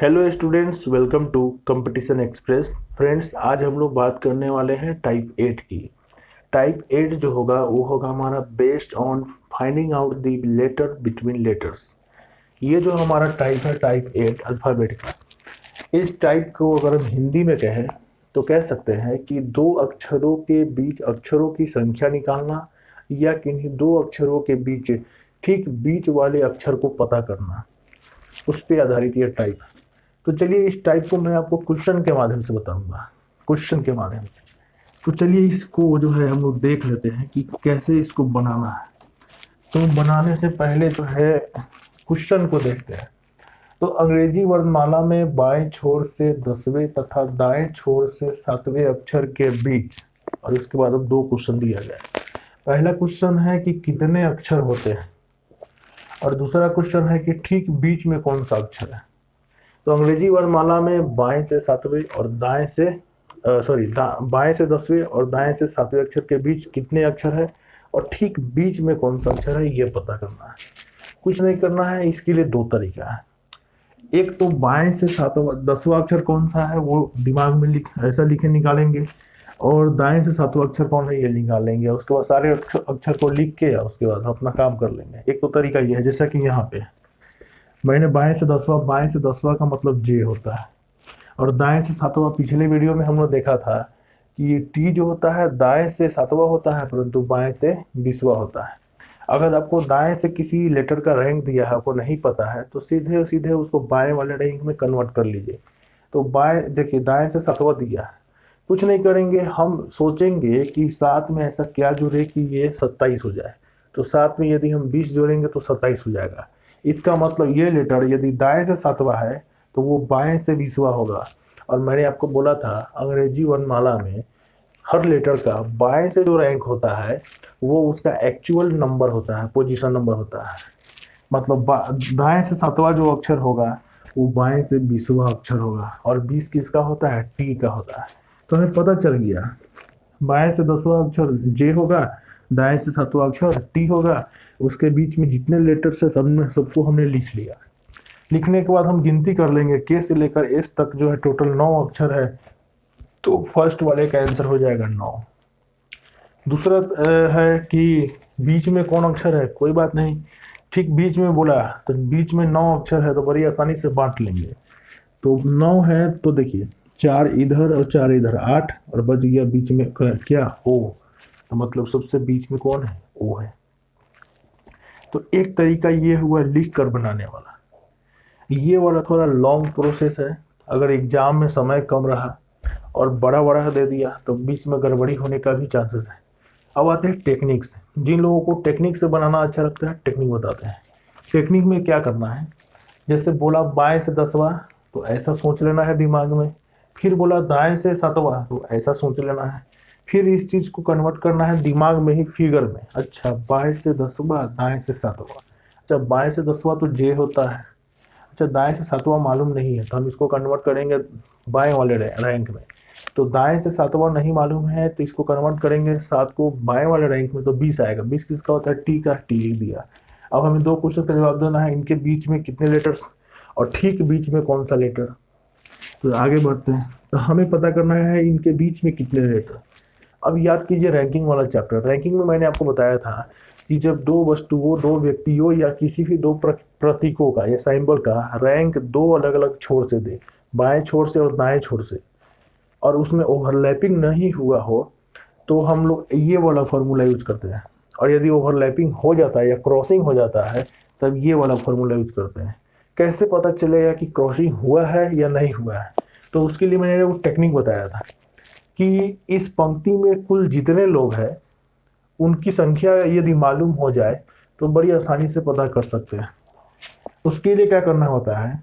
Hello students, welcome to Competition Express. Friends, आज हम लोग बात करने वाले हैं टाइप 8 की। टाइप 8 जो होगा वो होगा हमारा based on finding out the letter between letters. ये जो हमारा टाइप है टाइप 8 अल्फ़ाबेट का, इस टाइप को अगर हम हिंदी में कहें तो कह सकते हैं कि दो अक्षरों के बीच अक्षरों की संख्या निकालना या किन्हीं दो अक्षरों के बीच ठीक बीच वाले अक्षर को पता करना, उस पर आधारित ये टाइप है। तो चलिए इस टाइप को मैं आपको क्वेश्चन के माध्यम से बताऊंगा, क्वेश्चन के माध्यम से। तो चलिए इसको जो है हम लोग देख लेते हैं कि कैसे इसको बनाना है। तो बनाने से पहले जो है क्वेश्चन को देखते हैं। तो अंग्रेजी वर्णमाला में बाएं छोर से 10वें तथा दाएं छोर से 7वें अक्षर के बीच, और उसके बाद अब दो क्वेश्चन दिया गया है। पहला क्वेश्चन है कि कितने अक्षर होते हैं, और दूसरा क्वेश्चन है कि ठीक बीच में कौन सा अक्षर है। तो अंग्रेजी वर्णमाला में बाएं से 7वें और दाएं से बाएं से 10वें और दाएं से 7वें अक्षर के बीच कितने अक्षर है, और ठीक बीच में कौन सा अक्षर है ये पता करना है। कुछ नहीं करना है, इसके लिए दो तरीका है। एक तो बाएं से 7वां 10वां अक्षर कौन सा है वो दिमाग में ऐसा लिखे निकालेंगे, और दाएं से 7वां अक्षर कौन है ये निकालेंगे। उसके बाद सारे अक्षर को लिख के या उसके बाद अपना काम कर लेंगे। एक तो तरीका ये है, जैसा कि यहाँ पे मैंने बाएं से 10वां का मतलब जे होता है, और दाएं से 7वां पिछले वीडियो में हम लोग देखा था कि टी जो होता है दाएं से 7वां होता है परंतु बाएं से 20वां होता है। अगर आपको दाएं से किसी लेटर का रैंक दिया है, आपको नहीं पता है, तो सीधे सीधे उसको बाएं वाले रैंक में कन्वर्ट कर लीजिए। तो बाएं देखिए, दाएं से 7वां दिया है, कुछ नहीं करेंगे, हम सोचेंगे कि साथ में ऐसा क्या जुड़े कि ये 27 हो जाए। तो साथ में यदि हम 20 जोड़ेंगे तो 27 हो जाएगा। इसका मतलब ये लेटर यदि दाएं से 7वां है तो वो बाएं से 20वां होगा। और मैंने आपको बोला था अंग्रेजी वर्णमाला में हर लेटर का बाएं से जो रैंक होता है वो उसका एक्चुअल नंबर होता है, पोजीशन नंबर होता है। मतलब दाएं से 7वां जो अक्षर होगा वो बाएं से 20वां अक्षर होगा, और 20 किसका होता है, टी का होता है। तो हमें पता चल गया बाएं से 10वां अक्षर जे होगा, दाएं से 7वां अक्षर टी होगा। उसके बीच में जितने लेटर्स है सबको हमने लिख लिया। लिखने के बाद हम गिनती कर लेंगे, के से लेकर एस तक जो है टोटल 9 अक्षर है। तो फर्स्ट वाले का आंसर हो जाएगा 9। दूसरा है कि बीच में कौन अक्षर है, कोई बात नहीं, ठीक बीच में बोला तो बीच में 9 अक्षर है तो बड़ी आसानी से बांट लेंगे। तो 9 है तो देखिए 4 इधर और 4 इधर, 8, और बच गया बीच में क्या, ओ। तो मतलब सबसे बीच में कौन है, ओ है। तो एक तरीका ये हुआ लिख कर बनाने वाला। ये वाला थोड़ा लॉन्ग प्रोसेस है। अगर एग्जाम में समय कम रहा और बड़ा बड़ा दे दिया तो बीच में गड़बड़ी होने का भी चांसेस है। अब आते हैं टेक्निक से। जिन लोगों को टेक्निक से बनाना अच्छा लगता है टेक्निक बताते हैं। टेक्निक में क्या करना है, जैसे बोला बाएं से 10वां तो ऐसा सोच लेना है दिमाग में। फिर बोला दाएं से 7वां तो ऐसा सोच लेना है। फिर इस चीज को कन्वर्ट करना है दिमाग में ही फिगर में। अच्छा, बाएं से 10वां, दाएं से 7वां। अच्छा, बाएं से 10वां तो जे होता है। अच्छा, दाएं से 7वां मालूम नहीं है तो हम इसको कन्वर्ट करेंगे बाएं वाले रैंक में। तो दाएं से 7वां नहीं मालूम है तो इसको कन्वर्ट करेंगे 7 को बाएं वाले रैंक में, तो 20 आएगा। 20 किसका होता है, टी का, टी लिख दिया। अब हमें दो क्वेश्चन का जवाब देना है, इनके बीच में कितने लेटर्स और ठीक बीच में कौन सा लेटर। तो आगे बढ़ते हैं। तो हमें पता करना है इनके बीच में कितने लेटर। अब याद कीजिए रैंकिंग वाला चैप्टर। रैंकिंग में मैंने आपको बताया था कि जब दो वस्तुओं, दो व्यक्तियों या किसी भी दो प्रतीकों का या सिंबल का रैंक दो अलग अलग छोर से दे, बाएं छोर से और दाएं छोर से, और उसमें ओवरलैपिंग नहीं हुआ हो, तो हम लोग ये वाला फॉर्मूला यूज करते हैं। और यदि ओवरलैपिंग हो जाता है या क्रॉसिंग हो जाता है तब ये वाला फॉर्मूला यूज करते हैं। कैसे पता चलेगा कि क्रॉसिंग हुआ है या नहीं हुआ है, तो उसके लिए मैंने वो टेक्निक बताया था कि इस पंक्ति में कुल जितने लोग हैं उनकी संख्या यदि मालूम हो जाए तो बड़ी आसानी से पता कर सकते हैं। उसके लिए क्या करना होता है,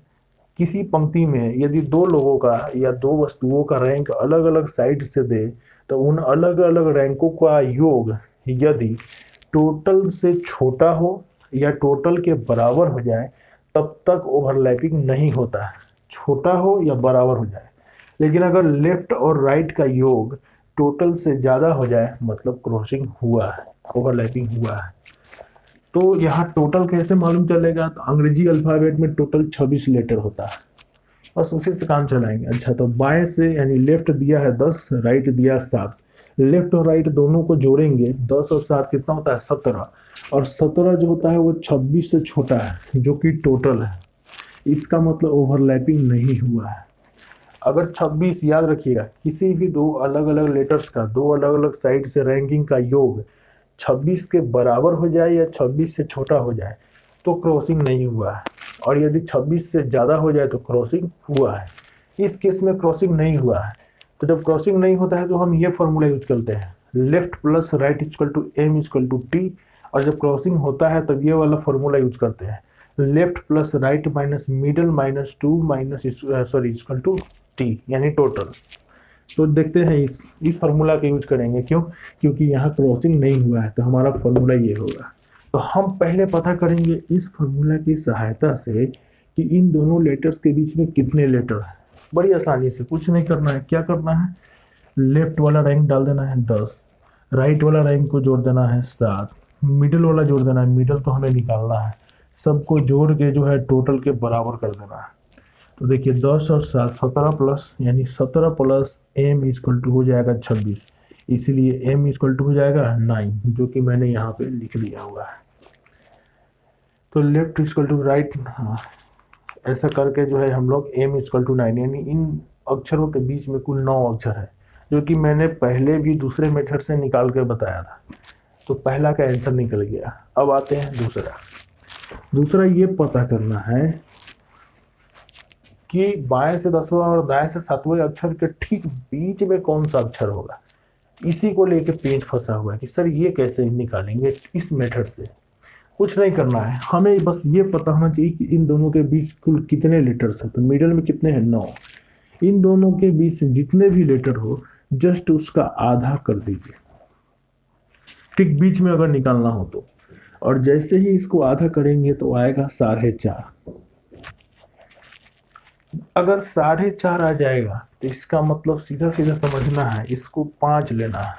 किसी पंक्ति में यदि दो लोगों का या दो वस्तुओं का रैंक अलग अलग साइड से दे तो उन अलग अलग रैंकों का योग यदि टोटल से छोटा हो या टोटल के बराबर हो जाए तब तक ओवरलैपिंग नहीं होता है, छोटा हो या बराबर हो जाए। लेकिन अगर लेफ्ट और राइट का योग टोटल से ज़्यादा हो जाए मतलब क्रॉसिंग हुआ है, ओवरलैपिंग हुआ है। तो यहाँ टोटल कैसे मालूम चलेगा, तो अंग्रेजी अल्फ़ाबेट में टोटल 26 लेटर होता है। बस उसी से काम चलाएंगे। अच्छा, तो बाएं से यानी लेफ्ट दिया है 10, राइट दिया 7, लेफ्ट और राइट दोनों को जोड़ेंगे, 10 और 7 कितना होता है 17, और 17 जो होता है वो 26 से छोटा है जो कि टोटल है। इसका मतलब ओवरलैपिंग नहीं हुआ है। अगर 26, याद रखिएगा, किसी भी दो अलग अलग लेटर्स का, दो अलग अलग साइड से रैंकिंग का योग 26 के बराबर हो जाए या 26 से छोटा हो जाए तो क्रॉसिंग नहीं हुआ है, और यदि 26 से ज़्यादा हो जाए तो क्रॉसिंग हुआ है। इस केस में क्रॉसिंग नहीं हुआ है, तो जब क्रॉसिंग नहीं होता है तो हम ये फॉर्मूला यूज करते हैं, left plus right equal to m equal to t, और जब क्रॉसिंग होता है तब ये वाला फॉर्मूला यूज करते हैं, left plus right minus middle minus two minus sorry equal to t यानी टोटल। तो देखते हैं इस फार्मूला का यूज करेंगे, क्यों? क्योंकि यहाँ क्रॉसिंग नहीं हुआ है, तो हमारा फार्मूला ये होगा। तो हम पहले पता करेंगे इस फार्मूला की सहायता से कि इन दोनों लेटर्स के बीच में कितने लेटर हैं। बड़ी आसानी से, कुछ नहीं करना है। क्या करना है? लेफ्ट वाला रैंक डाल देना है 10, राइट वाला रैंक को जोड़ देना है 7, मिडिल वाला जोड़ देना है, मिडिल तो हमें निकालना है, सबको जोड़ के जो है टोटल के बराबर कर देना है। तो देखिए 10 और 7 17 प्लस, यानी 17 प्लस एम इक्वल टू हो जाएगा 26, इसीलिए एम इक्वल टू हो जाएगा 9, जो कि मैंने यहाँ पे लिख दिया हुआ है। तो लेफ्ट इक्वल टू राइट, हाँ, ऐसा करके जो है हम लोग एम इक्वल टू 9, यानी इन अक्षरों के बीच में कुल 9 अक्षर है, जो कि मैंने पहले भी दूसरे मेथड से निकाल कर बताया था। तो पहला का आंसर निकल गया। अब आते हैं दूसरा ये पता करना है कि बाएं से 10वां और दाएं से 7वें अक्षर के ठीक बीच में कौन सा अक्षर होगा। इसी को लेके पेज फंसा हुआ है कि सर ये कैसे निकालेंगे इस मेथड से। कुछ नहीं करना है, हमें बस ये पता होना चाहिए कि इन दोनों के बीच कुल कितने लेटर्स हैं। तो मिडल में कितने हैं? 9। इन दोनों के बीच जितने भी लेटर हो जस्ट उसका आधा कर दीजिए, ठीक बीच में अगर निकालना हो तो। और जैसे ही इसको आधा करेंगे तो आएगा 4.5। अगर 4.5 आ जाएगा तो इसका मतलब सीधा सीधा समझना है, इसको 5 लेना है।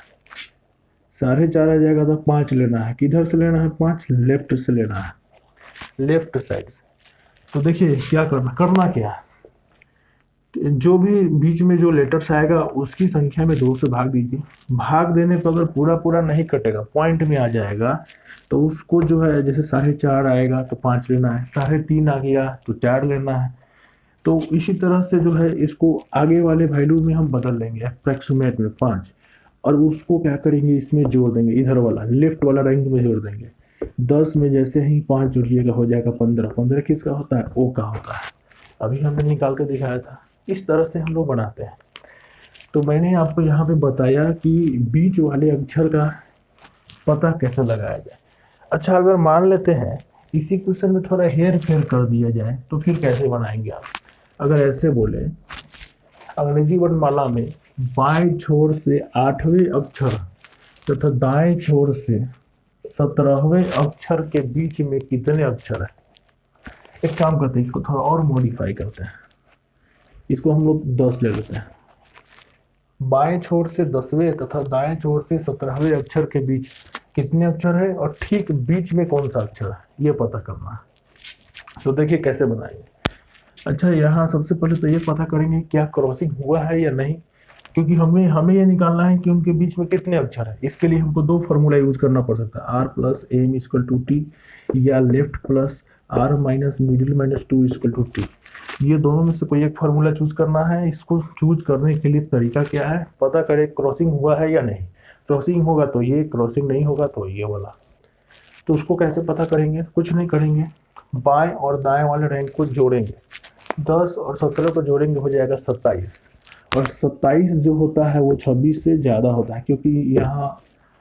4.5 आ जाएगा तो 5 लेना है। किधर से लेना है 5? लेफ्ट से लेना है, लेफ्ट साइड से। तो देखिए क्या करना क्या है, जो भी बीच में जो लेटर्स आएगा उसकी संख्या में 2 से भाग दीजिए। भाग देने पर अगर पूरा पूरा नहीं कटेगा, पॉइंट में आ जाएगा, तो उसको जो है, जैसे 4.5 आएगा तो 5 लेना है, 3.5 आ गया तो 4 लेना है। तो इसी तरह से जो है इसको आगे वाले वैल्यू में हम बदल लेंगे, अप्रॉक्सीमेट में 5, और उसको क्या करेंगे, इसमें जोड़ देंगे, इधर वाला लेफ्ट वाला रैंक में जोड़ देंगे। 10 में जैसे ही 5 जोड़िएगा हो जाएगा 15। 15 किसका होता है? ओ का होता है। अभी हमने निकाल के दिखाया था। इस तरह से हम लोग बनाते हैं। तो मैंने आपको यहाँ पे बताया कि बीच वाले अक्षर का पता कैसे लगाया जाए। अच्छा, अगर मान लेते हैं इसी क्वेश्चन में थोड़ा हेर फेर कर दिया जाए तो फिर कैसे बनाएंगे आप? अगर ऐसे बोले, अंग्रेजी वर्णमाला में बाएं छोर से 8वें अक्षर तथा दाएं छोर से 17वें अक्षर के बीच में कितने अक्षर है? एक काम करते हैं, इसको थोड़ा और मॉडिफाई करते हैं, इसको हम लोग 10 ले लेते हैं। बाएं छोर से 10वें तथा दाएं छोर से 17वें अक्षर के बीच कितने अक्षर है और ठीक बीच में कौन सा अक्षर है, ये पता करना है। तो देखिए कैसे बनाएंगे। अच्छा, यहाँ सबसे पहले तो ये पता करेंगे क्या क्रॉसिंग हुआ है या नहीं, क्योंकि हमें ये निकालना है कि उनके बीच में कितने अक्षर है। इसके लिए हमको 2 फॉर्मूला यूज करना पड़ सकता है, R plus M equal to T, या left plus R minus middle minus 2 equal to T. ये दोनों में से कोई एक फार्मूला चूज करना है। इसको चूज करने के लिए तरीका क्या है, पता करें क्रॉसिंग हुआ है या नहीं। क्रॉसिंग होगा तो ये, क्रॉसिंग नहीं होगा तो ये वाला। तो उसको कैसे पता करेंगे? कुछ नहीं करेंगे, बाएं और दाएं वाले रैंक को जोड़ेंगे। 10 और 17 को जोड़ेंगे हो जाएगा 27, और 27 जो होता है वो 26 से ज़्यादा होता है, क्योंकि यहाँ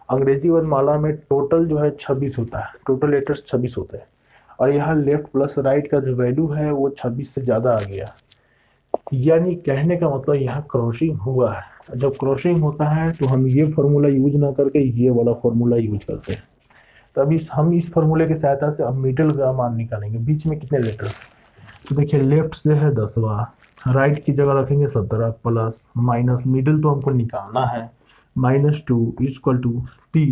अंग्रेजी वर्णमाला में टोटल जो है 26 होता है, टोटल लेटर्स 26 होते हैं, और यहाँ लेफ्ट प्लस राइट का जो वैल्यू है वो 26 से ज़्यादा आ गया। यानी कहने का मतलब यहाँ क्रॉसिंग हुआ है। जब क्रॉसिंग होता है तो हम ये फार्मूला यूज ना करके ये वाला फार्मूला यूज करते हैं। तो अभी हम इस फार्मूले की सहायता से अब मिडिल का मान निकालेंगे, बीच में कितने लेटर्स। तो देखिए लेफ्ट से है 10वां, राइट की जगह रखेंगे 17 प्लस माइनस मिडिल तो हमको निकालना है -2 इक्वल टू टी।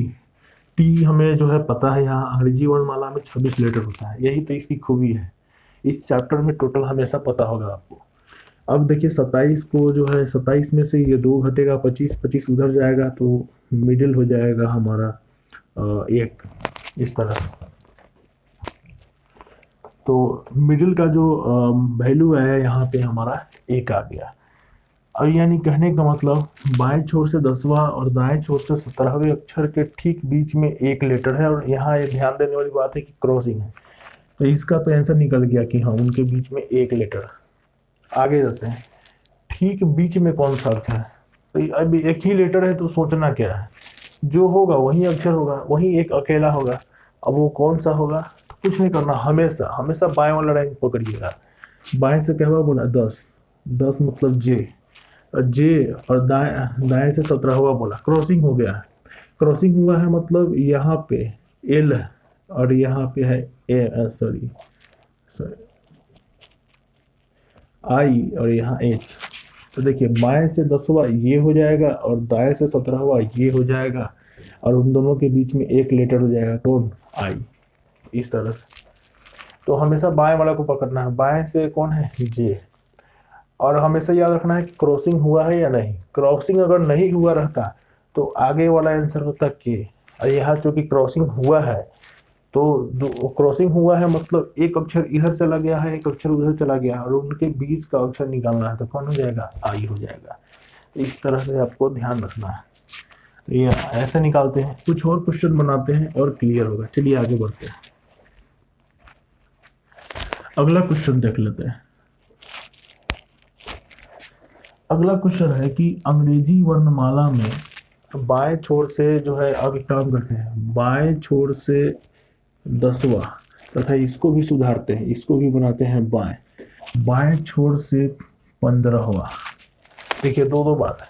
टी हमें जो है पता है, यहाँ अंग्रेजी वर्णमाला में 26 लेटर होता है। यही तो इसकी खूबी है, इस चैप्टर में टोटल हमेशा पता होगा आपको। अब देखिए 27 को जो है 27 में से ये 2 घटेगा, 25 25 उधर जाएगा तो मिडिल हो जाएगा हमारा 1, इस तरह। तो मिडिल का जो वैल्यू है यहाँ पे हमारा 1 आ गया। अब यानी कहने का मतलब बाएं छोर से 10वां और दाएं छोर से 17वें अक्षर के ठीक बीच में एक लेटर है, और यहाँ ये ध्यान देने वाली बात है कि क्रॉसिंग है। तो इसका तो आंसर निकल गया कि हाँ उनके बीच में एक लेटर। आगे जाते हैं, ठीक बीच में कौन सा अक्षर है? तो अब एक ही लेटर है तो सोचना क्या है, जो होगा वही अक्षर होगा, वही एक अकेला होगा। अब वो कौन सा होगा? तो कुछ नहीं करना, हमेशा हमेशा बाएं वाला रैंक पकड़िएगा। बाएं से क्या हुआ बोला? 10, 10 मतलब जे, जे और दाएं दाएं से 17वां बोला, क्रॉसिंग हो गया है। क्रॉसिंग हुआ है मतलब यहाँ पे एल और यहाँ पे है ए, सॉरी आई और यहाँ एच। तो देखिए बाएं से 10वां ये हो जाएगा और दाएं से 17वां ये हो जाएगा, और उन दोनों के बीच में एक लेटर हो जाएगा, कौन? आई, इस तरह से। तो हमेशा बाएं वाला को पकड़ना है। बाएं से कौन है? जे। और हमेशा याद रखना है कि क्रॉसिंग हुआ है या नहीं। क्रॉसिंग अगर नहीं हुआ रहता तो आगे वाला आंसर होता के, और यहाँ चूंकि क्रॉसिंग हुआ है तो क्रॉसिंग हुआ है मतलब एक अक्षर इधर चला गया है, एक अक्षर उधर चला गया है, और उनके बीच का अक्षर निकालना है, तो कौन हो जाएगा? आई हो जाएगा। इस तरह से आपको ध्यान रखना है। तो ये ऐसे निकालते हैं। कुछ और क्वेश्चन बनाते हैं और क्लियर होगा। चलिए आगे बढ़ते हैं, अगला क्वेश्चन देख लेते हैं। अगला क्वेश्चन है कि अंग्रेजी वर्णमाला में बाएं छोर से जो है, अब एक काम करते हैं, बाएं छोर से 10वां तथा इसको भी सुधारते हैं, इसको भी बनाते हैं बाएं, बाएं छोर से 15वां। देखिए दो बात है,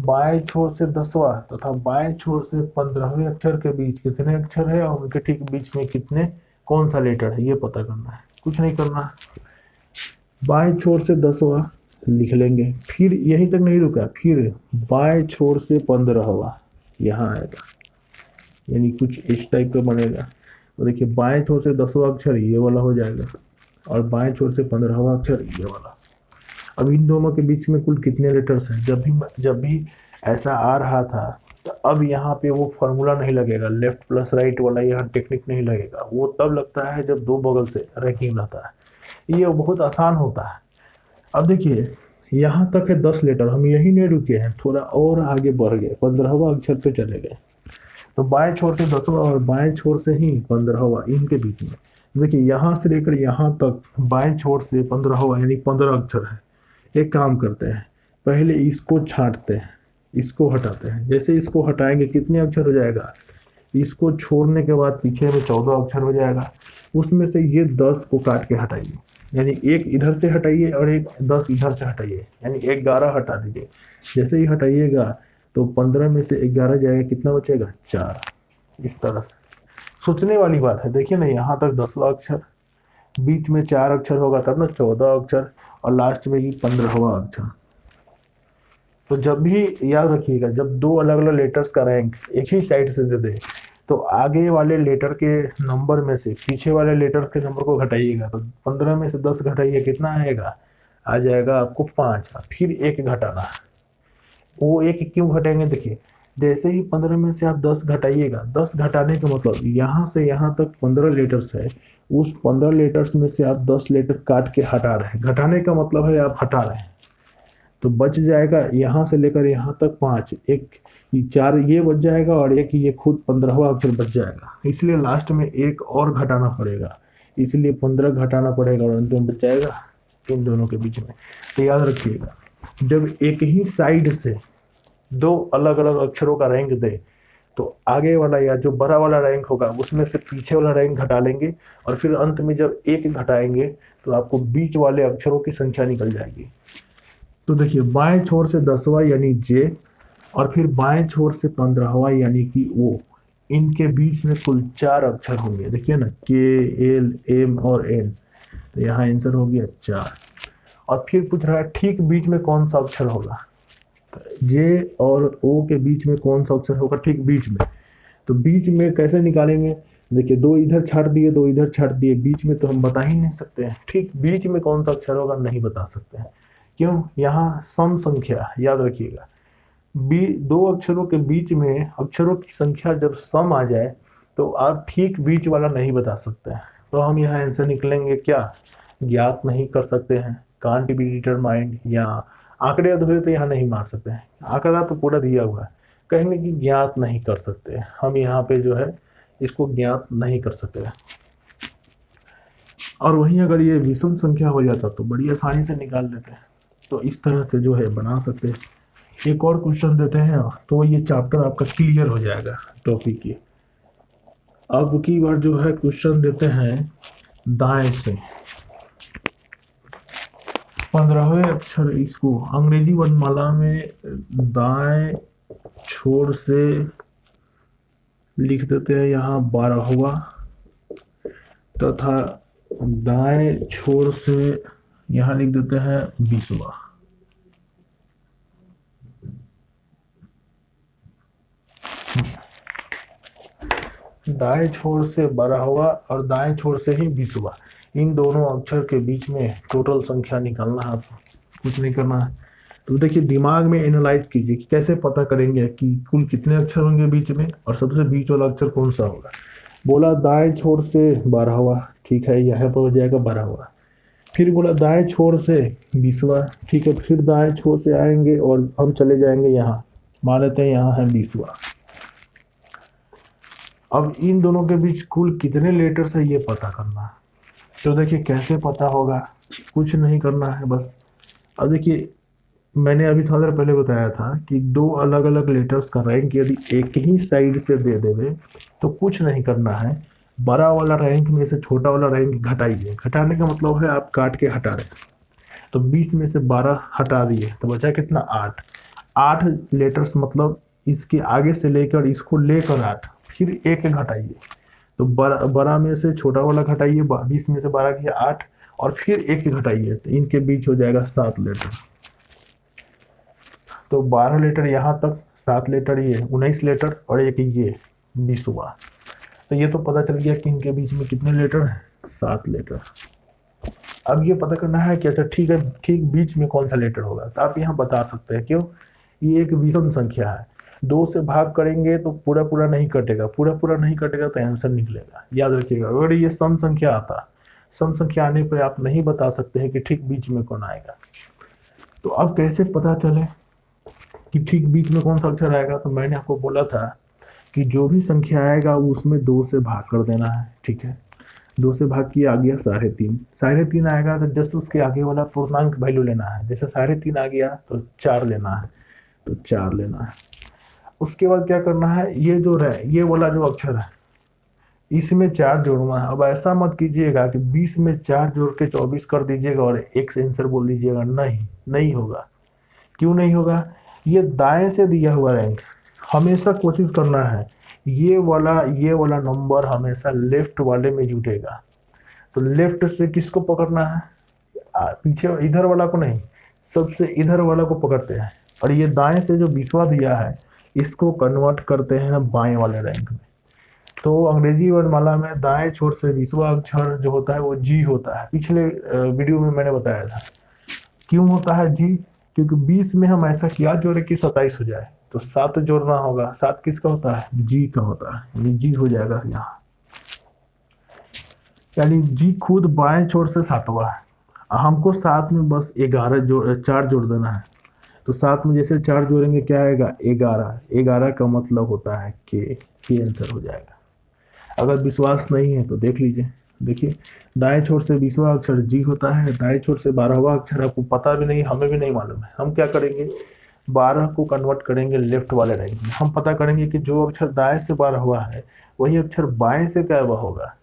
बाएं छोर से 10वां तथा बाएं छोर से 15वें अक्षर के बीच कितने अक्षर है और उनके ठीक बीच में कितने कौन सा लेटर है, ये पता करना है। कुछ नहीं करना है, बाएं छोर से 10वां लिख लेंगे, फिर यहीं तक नहीं रुका, फिर बाएं छोर से 15वां यहाँ आएगा, यानी कुछ इस टाइप का बनेगा। तो देखिए बाएं छोर से 10वां अक्षर ये वाला हो जाएगा और बाएं छोर से 15वां अक्षर ये वाला। अब इन दोनों के बीच में कुल कितने लेटर्स हैं? जब भी ऐसा आ रहा था तो अब यहाँ पे वो फॉर्मूला नहीं लगेगा, लेफ्ट प्लस राइट वाला यहाँ टेक्निक नहीं लगेगा। वो तब लगता है जब दो बगल से रैंकिंग रहता है, ये बहुत आसान होता है। अब देखिए यहाँ तक है 10 लेटर, हम यही नहीं रुके हैं, थोड़ा और आगे बढ़ गए, 15वां अक्षर पे चले गए। तो बाएं छोर से 10वां और बाएं छोर से ही 15वां, इनके बीच में देखिए यहाँ से लेकर यहाँ तक बाएं छोर से 15वां यानी 15 अक्षर है। एक काम करते हैं, पहले इसको छांटते हैं, इसको हटाते हैं। जैसे इसको हटाएंगे कितने अक्षर हो जाएगा? इसको छोड़ने के बाद पीछे में 14 अक्षर हो जाएगा। उसमें से ये 10 को काट के हटाइए, यानी एक इधर से हटाइए और एक 10 इधर से हटाइए, यानी 11 हटा दीजिए। जैसे ही हटाइएगा तो 15 में से 11 जाएगा, कितना बचेगा? 4। इस तरह से सोचने वाली बात है। देखिए ना, यहाँ तक 10वां अक्षर, बीच में 4 अक्षर होगा तब ना 14 अक्षर, और लास्ट में ही 15वां अक्षर। तो जब भी याद रखिएगा, जब दो अलग अलग लेटर्स का रैंक एक ही साइड से दे दे तो आगे वाले लेटर के नंबर में से पीछे वाले लेटर के नंबर को घटाइएगा। तो 15 में से 10 घटाइए, कितना आएगा? आ जाएगा आपको 5। फिर एक घटाना, वो एक क्यों घटाएंगे? देखिए जैसे ही 15 में से आप 10 घटाइएगा, 10 घटाने का मतलब यहाँ से यहाँ तक 15 लेटर्स है, उस 15 लेटर्स में से आप 10 लेटर काट के हटा रहे हैं। घटाने का मतलब है आप हटा रहे हैं, तो बच जाएगा यहाँ से लेकर यहाँ तक 5, एक 4 ये बच जाएगा और एक ये खुद 15वां अक्षर बच जाएगा। इसलिए लास्ट में एक और घटाना पड़ेगा, इसलिए 15 घटाना पड़ेगा और अंत में बच जाएगा इन दोनों के बीच में। तो याद रखिएगा, जब एक ही साइड से दो अलग अलग अक्षरों का रैंक दे तो आगे वाला या जो बड़ा वाला रैंक होगा उसमें से पीछे वाला रैंक घटा लेंगे, और फिर अंत में जब एक घटाएंगे तो आपको बीच वाले अक्षरों की संख्या निकल जाएगी। तो देखिए बाएं छोर से 10वां यानी जे, और फिर बाएं छोर से 15वां यानी कि ओ, इनके बीच में कुल 4 अक्षर होंगे। देखिए ना, के, एल, एम और एन, तो यहाँ आंसर हो गया 4। और फिर पूछ रहा है ठीक बीच में कौन सा अक्षर होगा? जे और ओ के बीच में कौन सा अक्षर होगा ठीक बीच में? तो बीच में कैसे निकालेंगे? देखिए 2 इधर छाट दिए, 2 इधर छाट दिए, बीच में तो हम बता ही नहीं सकते हैं। ठीक बीच में कौन सा अक्षर होगा नहीं बता सकते हैं, क्यों? यहाँ सम संख्या याद रखिएगा, दो अक्षरों के बीच में अक्षरों की संख्या जब सम आ जाए तो आप ठीक बीच वाला नहीं बता सकते हैं। तो हम यहाँ आंसर निकलेंगे क्या? ज्ञात नहीं कर सकते हैं, कांट बी डिटरमाइंड, या आंकड़े अधूरे तो यहाँ नहीं मार सकते हैं, आंकड़ा तो पूरा दिया हुआ है, कहेंगे कि ज्ञात नहीं कर सकते। हम यहाँ पे जो है इसको ज्ञात नहीं कर सकते। और वहीं अगर ये विषम संख्या हो जाता तो बड़ी आसानी से निकाल लेते हैं। तो इस तरह से जो है बना सकते हैं। एक और क्वेश्चन देते हैं तो ये चैप्टर आपका क्लियर हो जाएगा टॉपिक की। अब की बार जो है क्वेश्चन देते हैं दाएं से, 15वें अक्षर, इसको अंग्रेजी वर्णमाला में दाएं छोर से लिख देते हैं यहाँ 12वां, तथा दाएं छोर से यहाँ लिख देते हैं 20वां। दाएं छोर से 12वां और दाएं छोर से ही 20वां, इन दोनों अक्षर के बीच में टोटल संख्या निकालना है, कुछ नहीं करना है। तो देखिए दिमाग में एनालाइज कीजिए कि कैसे पता करेंगे कि कुल कितने अक्षर होंगे बीच में और सबसे बीच वाला अक्षर कौन सा होगा। बोला दाएं छोर से 12वां, ठीक है, यहाँ पर हो जाएगा 12वां। फिर बोला दाएं छोर से 20वां, ठीक है, फिर दाएं छोर से आएंगे और हम चले जाएंगे यहाँ, मान लेते हैं यहाँ है 20वां। अब इन दोनों के बीच कुल कितने लेटर्स है ये पता करना है। तो देखिए कैसे पता होगा, कुछ नहीं करना है बस। अब देखिए मैंने अभी थोड़ा देर पहले बताया था कि दो अलग अलग लेटर्स का रैंक यदि एक ही साइड से दे देवे तो कुछ नहीं करना है, बड़ा वाला रैंक में से छोटा वाला रैंक घटाइए। घटाने का मतलब है आप काट के हटा रहे हैं। तो 20 में से 12 हटा दिए तो बचा कितना? 8। 8 लेटर्स मतलब इसके आगे से लेकर इसको लेकर 8, फिर एक घटाइए। तो बड़ा में से छोटा वाला घटाइए, 20 में से 12 किया 8, और फिर एक घटाइए, तो इनके बीच हो जाएगा 7 लेटर। तो 12 लेटर यहाँ तक, 7 लेटर ये, 19 लेटर, और एक ये 20वां। तो ये तो पता चल गया कि इनके बीच में कितने लेटर हैं? 7 लेटर। अब ये पता करना है कि अच्छा ठीक है, ठीक बीच में कौन सा लेटर होगा। तो आप यहाँ बता सकते हैं, क्यों? ये एक विषम संख्या है, 2 से भाग करेंगे तो पूरा पूरा नहीं कटेगा, पूरा पूरा नहीं कटेगा तो आंसर निकलेगा। याद रखिएगा, अगर ये सम संख्या आता, सम संख्या आने पर आप नहीं बता सकते हैं कि ठीक बीच में कौन आएगा। तो अब कैसे पता चले कि ठीक बीच में कौन सा अक्षर आएगा? तो मैंने आपको बोला था कि जो भी संख्या आएगा उसमें 2 से भाग कर देना है, ठीक है। 2 से भाग किया, आ गया 3.5। 3.5 आएगा तो जस्ट उसके आगे वाला पूर्णांक वैल्यू लेना है। जैसे 3.5 आ गया तो 4 लेना है, तो 4 लेना है। उसके बाद क्या करना है, ये जो ये वाला जो अक्षर है इसमें 4 जोड़ना है। अब ऐसा मत कीजिएगा कि 20 में 4 जोड़ के 24 कर दीजिएगा और एक से आंसर बोल दीजिएगा, नहीं होगा। क्यों नहीं होगा? ये दाएं से दिया हुआ रैंक, हमेशा कोशिश करना है ये वाला नंबर हमेशा लेफ्ट वाले में जुटेगा। तो लेफ्ट से किसको पकड़ना है? पीछे इधर वाला को नहीं, सबसे इधर वाला को पकड़ते हैं। और ये दाएं से जो 20वां दिया है इसको कन्वर्ट करते हैं बाएं वाले रैंक में। तो अंग्रेजी वर्णमाला में दाएं छोर से 20वां अक्षर जो होता है वो जी होता है। पिछले वीडियो में मैंने बताया था क्यों होता है जी, क्योंकि 20 में हम ऐसा किया जोड़े कि 27 हो जाए, तो 7 जोड़ना होगा। 7 किसका होता है? जी का होता है, यानी जी हो जाएगा यहाँ, यानी जी खुद बाएं छोर से 7वां है। हमको 7 में बस 4 जोड़ देना है। तो 7 में जैसे 4 जोड़ेंगे क्या आएगा? 11। 11 का मतलब होता है के आंसर हो जाएगा। अगर विश्वास नहीं है तो देख लीजिए। देखिए दाएं छोर से 20वां अक्षर जी होता है, दाएं छोर से 12वां अक्षर आपको पता भी नहीं, हमें भी नहीं मालूम है। हम क्या करेंगे, 12 को कन्वर्ट करेंगे लेफ्ट वाले रैंक में। हम पता करेंगे कि जो अक्षर दाएं से 12वां है वही अक्षर बाएं से क्या होगा।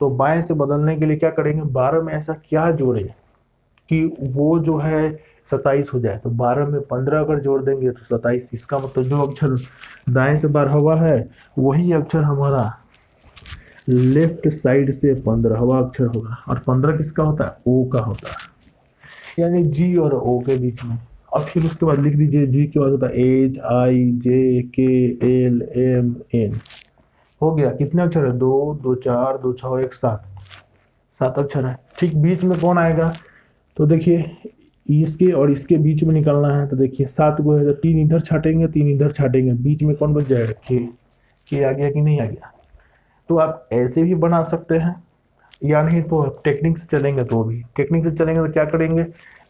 तो बाएं से बदलने के लिए क्या करेंगे, 12 में ऐसा क्या जोड़े कि वो जो है 27 हो जाए। तो 12 में 15 अगर जोड़ देंगे तो 27। इसका मतलब जो अक्षर दाएं से 12वां है वही अक्षर हमारा लेफ्ट साइड से 15वां अक्षर होगा। और 15 किसका होता है? ओ का होता है, यानी जी और ओ के बीच में। अब फिर उसके बाद लिख दीजिए, जी के बाद होता है HIJKLMN। हो गया। कितने अक्षर है? 2 2 4 2 6 1 7 अक्षर है। ठीक बीच में कौन आएगा? तो देखिए इसके और इसके बीच में निकालना है तो देखिए 7 गो है, तो 3 इधर छाटेंगे 3 इधर छाटेंगे, बीच में कौन बच जाएगा, के आ गया कि नहीं आ गया। तो आप ऐसे भी बना सकते हैं, या नहीं तो टेक्निक से चलेंगे तो भी, टेक्निक से चलेंगे तो क्या करेंगे,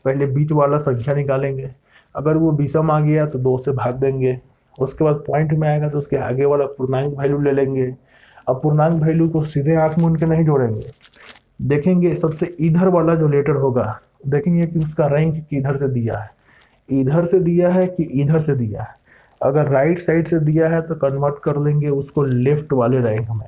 पहले बीच वाला संख्या निकालेंगे, अगर वो विषम आ गया तो 2 से भाग देंगे, उसके बाद पॉइंट में आएगा तो उसके आगे वाला पूर्णांक वैल्यू ले लेंगे। अब पूर्णांक वैल्यू को सीधे आंख मूंद के नहीं जोड़ेंगे, देखेंगे सबसे इधर वाला जो लेटर होगा, देखेंगे कि उसका रैंक किधर से दिया है, इधर से दिया है कि इधर से दिया है। अगर राइट साइड से दिया है तो कन्वर्ट कर लेंगे उसको लेफ्ट वाले रैंक में,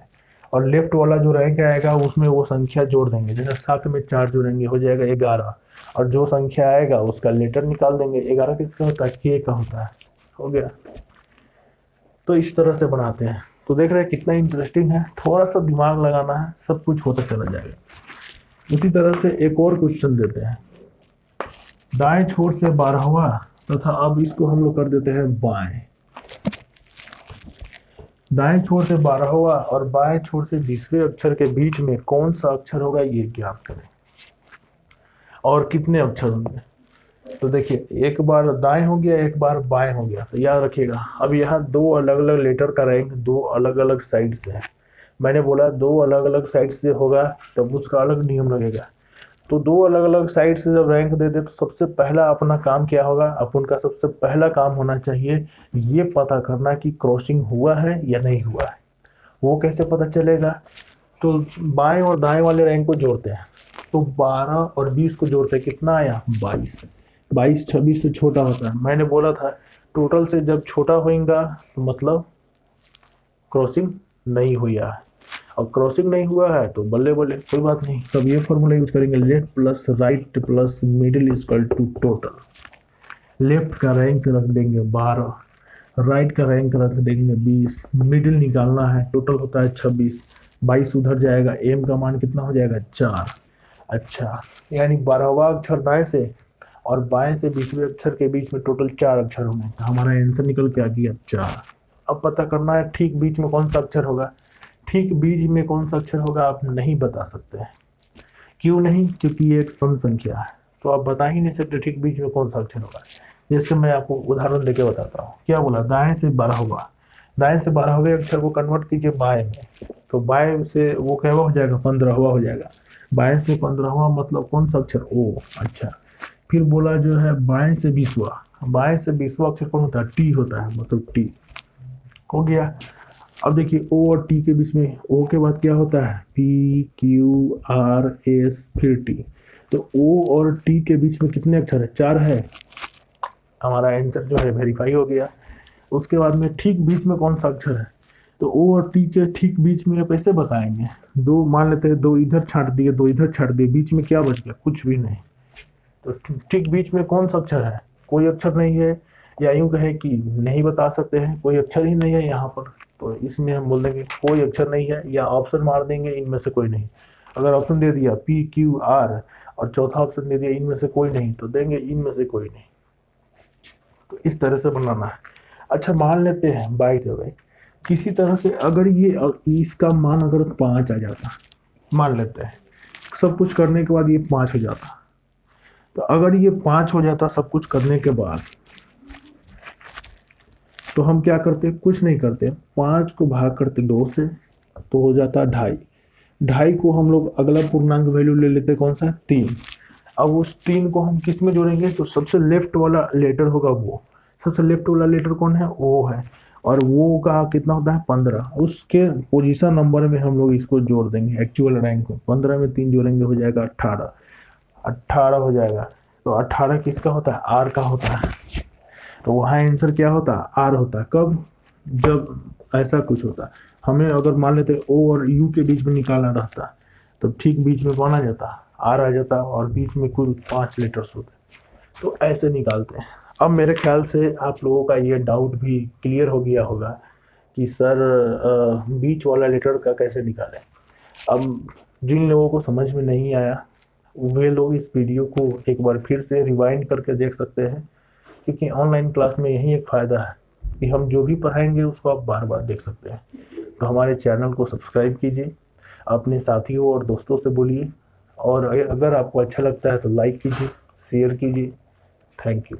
और लेफ्ट वाला जो रैंक आएगा उसमें वो संख्या जोड़ देंगे, जैसे 7 में 4 जोड़ेंगे हो जाएगा 11, और जो संख्या आएगा उसका लेटर निकाल देंगे। 11 किसका होता है, के का होता है, हो गया। तो इस तरह से बनाते हैं। तो देख रहे हैं कितना इंटरेस्टिंग है, थोड़ा सा दिमाग लगाना है, सब कुछ होता चला जाएगा। इसी तरह से एक और क्वेश्चन देते हैं, दाएं छोर से 12वां तथा अब इसको हम लोग कर देते हैं बाएं, दाएं छोर से 12वां और बाएं छोर से 20वें अक्षर के बीच में कौन सा अक्षर होगा ये ज्ञात करें, और कितने अक्षर होंगे। तो देखिए एक बार दाएं हो गया एक बार बाएं हो गया, तो याद रखिएगा अब यहाँ 2 अलग अलग लेटर का रैंक 2 अलग अलग साइड से है। मैंने बोला 2 अलग अलग साइड से होगा तब उसका अलग नियम लगेगा। तो 2 अलग अलग साइड से जब रैंक दे दे तो सबसे पहला अपना काम क्या होगा, अपन का सबसे पहला काम होना चाहिए ये पता करना कि क्रॉसिंग हुआ है या नहीं हुआ है। वो कैसे पता चलेगा, तो बाएं और दाएं वाले रैंक को जोड़ते हैं, तो 12 और 20 को जोड़ते हैं, कितना आया 22, 22 26 से छोटा होता है। मैंने बोला था टोटल से जब छोटा होगा तो मतलब क्रॉसिंग नहीं हुआ है, और क्रॉसिंग नहीं हुआ है तो बल्ले बल्ले कोई बात नहीं। तब ये फॉर्मूला यूज करेंगे, left plus right plus middle equal to total. लेफ्ट का रैंक रख देंगे 12, राइट का रैंक रख देंगे 20, मिडिल निकालना है, टोटल होता है 26, 22 उधर जाएगा, एम का मान कितना हो जाएगा 4। अच्छा, यानी 12वां अक्षर दाएं से और बाएं से 20वें अक्षर के बीच में टोटल 4 अक्षर होंगे, तो हमारा आंसर निकल के आ गया 4। अब पता करना है ठीक बीच में कौन सा अक्षर होगा, ठीक बीच में कौन सा अक्षर होगा आप नहीं बता सकते हैं। क्यों नहीं, क्योंकि ये एक सम संख्या है, तो आप बता ही नहीं सकते ठीक बीच में कौन सा अक्षर होगा। जैसे मैं आपको उदाहरण देके बताता हूँ, क्या बोला, दाएं से 12वां, दाएं से 12वें अक्षर को कन्वर्ट कीजिए बाएं में, तो बाएं से वो क्या हो जाएगा 15वां हो जाएगा, बाएं से 15वां मतलब कौन सा अक्षर, ओ। अच्छा, फिर बोला जो है बाएं से 20वां, बाएं से 20वां अक्षर कौन होता है, टी होता है, मतलब टी हो गया। अब देखिए ओ और टी के बीच में, ओ के बाद क्या होता है पी क्यू आर एस फिर टी, तो ओ और टी के बीच में कितने अक्षर है, 4 है। हमारा आंसर जो है वेरीफाई हो गया। उसके बाद में ठीक बीच में कौन सा अक्षर है, तो ओ और टी के ठीक बीच में कैसे बताएंगे, 2 मान लेते हैं, 2 इधर छाट दिए 2 इधर छाट दिए, बीच में क्या बच गया, कुछ भी नहीं। तो ठीक बीच में कौन सा अक्षर है, कोई अक्षर नहीं है, या यूं कहे कि नहीं बता सकते हैं, कोई अक्षर ही नहीं है यहाँ पर, तो इसमें हम बोल देंगे कोई अक्षर नहीं है, या ऑप्शन मार देंगे इनमें से कोई नहीं। अगर ऑप्शन दे दिया पी क्यू आर और चौथा ऑप्शन दे दिया इनमें से कोई नहीं, तो देंगे इनमें से कोई नहीं। तो इस तरह से बनाना है। अच्छा, मान लेते हैं बाई द वे किसी तरह से अगर ये इसका मान अगर 5 आ जाता, मान लेते हैं सब कुछ करने के बाद ये 5 हो जाता, तो अगर ये 5 हो जाता सब कुछ करने के बाद, तो हम क्या करते, कुछ नहीं करते, 5 को भाग करते 2 से, तो हो जाता 2.5, 2.5 को हम लोग अगला पूर्णांक वैल्यू ले लेते कौन सा 3। अब उस 3 को हम किस में जोड़ेंगे, तो सबसे लेफ्ट वाला लेटर होगा वो, सबसे लेफ्ट वाला लेटर कौन है, ओ है, और वो का कितना होता है 15, उसके पोजीशन नंबर में हम लोग इसको जोड़ देंगे एक्चुअल रैंक को, 15 में 3 जोड़ेंगे हो जाएगा 18, 18 हो जाएगा। तो 18 किसका होता है, आर का होता है, तो वहाँ आंसर क्या होता है, आर होता है। कब, जब ऐसा कुछ होता, हमें अगर मान लेते ओ और यू के बीच में निकालना रहता, तो ठीक बीच में कौन आ जाता, आर आ जाता, और बीच में कुल 5 लेटर्स होते, तो ऐसे निकालते हैं। अब मेरे ख्याल से आप लोगों का ये डाउट भी क्लियर हो गया होगा कि सर बीच वाला लेटर का कैसे निकालें। अब जिन लोगों को समझ में नहीं आया वे लोग इस वीडियो को एक बार फिर से रिवाइंड करके देख सकते हैं, क्योंकि ऑनलाइन क्लास में यही एक फ़ायदा है कि हम जो भी पढ़ाएंगे उसको आप बार बार देख सकते हैं। तो हमारे चैनल को सब्सक्राइब कीजिए, अपने साथियों और दोस्तों से बोलिए, और अगर आपको अच्छा लगता है तो लाइक कीजिए, शेयर कीजिए। Thank you.